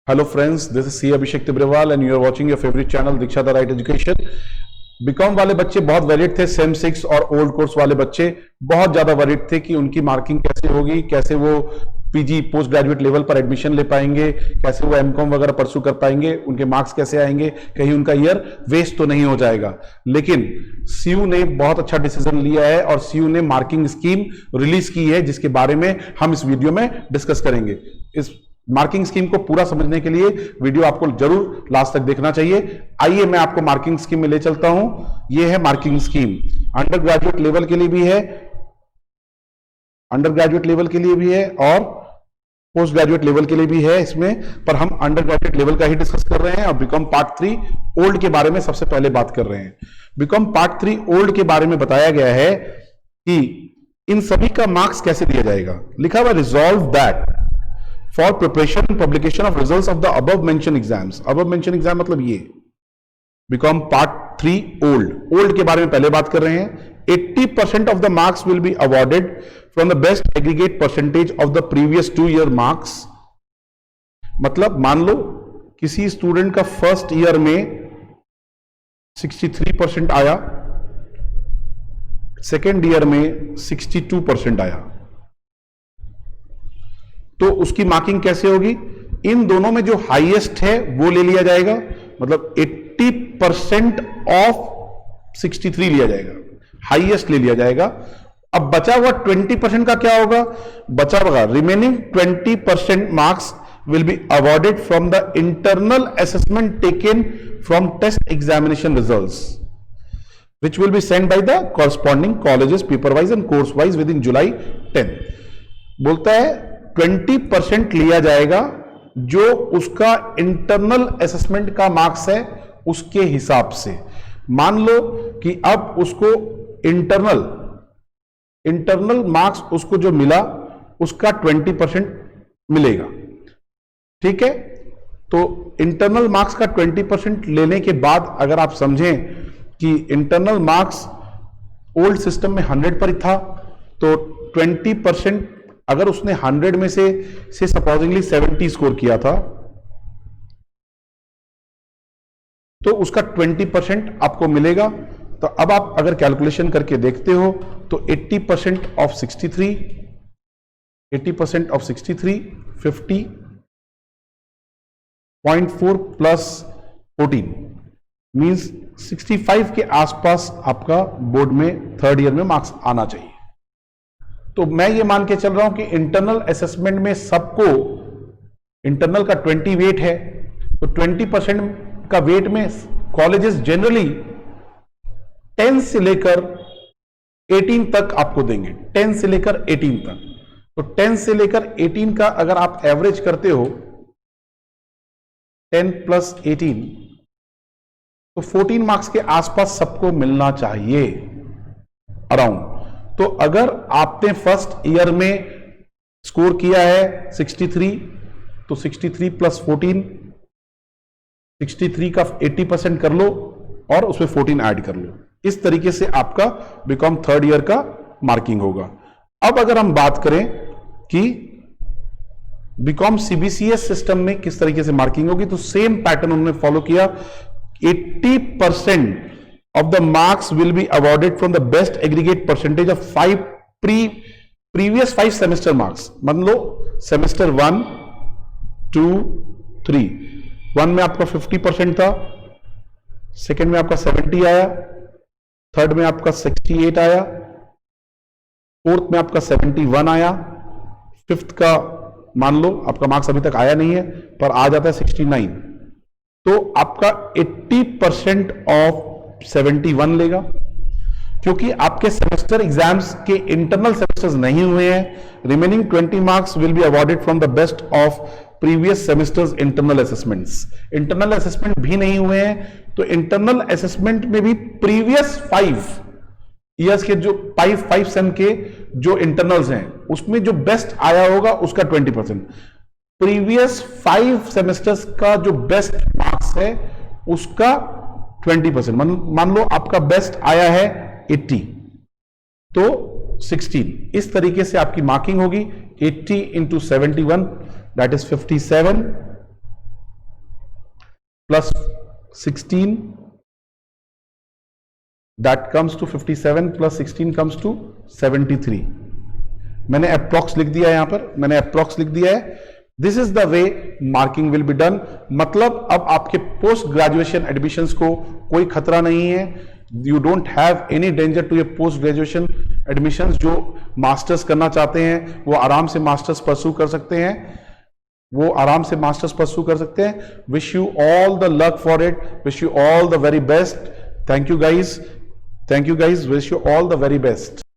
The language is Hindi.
Hello friends, this is C. Abhishek Tibrewal and you are watching your favorite channel Diksha the Right Education. BCom वाले बच्चे बहुत वरीड थे, सेम 6 और ओल्ड कोर्स वाले बच्चे बहुत ज्यादा वरीड थे कि उनकी मार्किंग कैसे होगी, कैसे वो पीजी पोस्ट ग्रेजुएट लेवल पर एडमिशन ले पाएंगे, कैसे वो एमकॉम वगैरह परसू कर पाएंगे, उनके मार्क्स कैसे आएंगे, कहीं उनका ईयर वेस्ट तो नहीं हो जाएगा। लेकिन सीयू ने बहुत अच्छा डिसीजन लिया है और सीयू ने मार्किंग स्कीम रिलीज की है जिसके बारे में हम इस वीडियो में डिस्कस करेंगे। इस मार्किंग स्कीम को पूरा समझने के लिए वीडियो आपको जरूर लास्ट तक देखना चाहिए। आइए मैं आपको मार्किंग स्कीम में ले चलता हूं। यह है marking scheme, under graduate level के लिए भी है, अंडर ग्रेजुएट लेवल के लिए भी है और पोस्ट ग्रेजुएट लेवल के लिए भी है इसमें, पर हम अंडर ग्रेजुएट लेवल का ही डिस्कस कर रहे हैं और बीकॉम पार्ट 3 ओल्ड के बारे में सबसे पहले बात कर रहे हैं। बीकॉम पार्ट 3 ओल्ड के बारे में बताया गया है कि इन सभी का मार्क्स कैसे दिया जाएगा। लिखा हुआ resolve that for preparation and publication of results of the above mentioned exams। above mentioned exam मतलब ये become part 3 old के बारे में पहले बात कर रहे हैं। 80% of the marks will be awarded from the best aggregate percentage of the previous 2 year marks। मतलब मान लो किसी स्टूडेंट का फर्स्ट ईयर में 63% आया, सेकेंड ईयर में 62% आया, तो उसकी मार्किंग कैसे होगी? इन दोनों में जो हाईएस्ट है वो ले लिया जाएगा, मतलब 80% ऑफ 63 लिया जाएगा, हाईएस्ट ले लिया जाएगा। अब बचा हुआ 20% का क्या होगा? बचा हुआ remaining 20% marks will be awarded from the internal assessment taken from test examination results which will be sent by the corresponding colleges paper wise and course wise within July 10। बोलता है 20% लिया जाएगा जो उसका इंटरनल असेसमेंट का मार्क्स है उसके हिसाब से। मान लो कि अब उसको इंटरनल मार्क्स उसको जो मिला उसका 20% मिलेगा, ठीक है। तो इंटरनल मार्क्स का 20% लेने के बाद अगर आप समझें कि इंटरनल मार्क्स ओल्ड सिस्टम में 100 पर था, तो 20% अगर उसने 100 में से सपोजिंगली 70 स्कोर किया था तो उसका 20% आपको मिलेगा। तो अब आप अगर कैलकुलेशन करके देखते हो तो 80% ऑफ 63 50.4 प्लस 14 मींस 65 के आसपास आपका बोर्ड में थर्ड ईयर में मार्क्स आना चाहिए। तो मैं ये मान के चल रहा हूं कि इंटरनल असेसमेंट में सबको इंटरनल का 20 वेट है, तो 20% का वेट में कॉलेजेस जनरली 10 से लेकर 18 तक आपको देंगे, 10 से लेकर 18 तक। तो 10 से लेकर 18 का अगर आप एवरेज करते हो 10 प्लस 18 तो 14 मार्क्स के आसपास सबको मिलना चाहिए अराउंड। तो अगर आपने फर्स्ट ईयर में स्कोर किया है 63, तो 63 प्लस 14, 63 का 80% कर लो और उसमें 14 ऐड कर लो। इस तरीके से आपका बीकॉम थर्ड ईयर का मार्किंग होगा। अब अगर हम बात करें कि बीकॉम सीबीसीएस सिस्टम में किस तरीके से मार्किंग होगी, तो सेम पैटर्न उन्होंने फॉलो किया। 80% of the marks will be awarded from the best aggregate percentage of previous 5 semester marks। मान लो सेमेस्टर 1, 2, 3, 1 में आपका 50% था, सेकेंड में आपका 70 आया, थर्ड में आपका 68 आया, फोर्थ में आपका 71 आया, फिफ्थ का मान लो आपका मार्क्स अभी तक आया नहीं है पर आ जाता है 69, तो आपका 80% ऑफ 71 लेगा। क्योंकि आपके सेमेस्टर एग्जाम्स के इंटरनल सेमेस्टर्स नहीं हुए हैं, remaining 20 marks will be awarded from the best of previous semesters internal assessments. Internal assessment भी नहीं हुए हैं, तो इंटरनल असेसमेंट में भी प्रीवियस 5 ईयर्स के जो 5 सेम के जो इंटरनल्स हैं उसमें जो बेस्ट आया होगा उसका 20%, प्रीवियस 5 सेमेस्टर्स का जो बेस्ट मार्क्स है उसका 20%। मान लो आपका बेस्ट आया है 80 तो 16, इस तरीके से आपकी मार्किंग होगी। 80 into 71 that is 57 plus 16, that comes to 57 plus 16 comes to 73. मैंने अप्रोक्स लिख दिया है, यहां पर मैंने अप्रोक्स लिख दिया है. This is the way marking will be done. मतलब अब आपके पोस्ट ग्रेजुएशन एडमिशंस को कोई खतरा नहीं है. You don't have any danger to your post graduation admissions. जो मास्टर्स करना चाहते हैं वो आराम से मास्टर्स परस्यू कर सकते हैं, वो आराम से मास्टर्स परस्यू कर सकते हैं. Wish you all the luck for it, wish you all the very best. Thank you guys, thank you guys, wish you all the very best.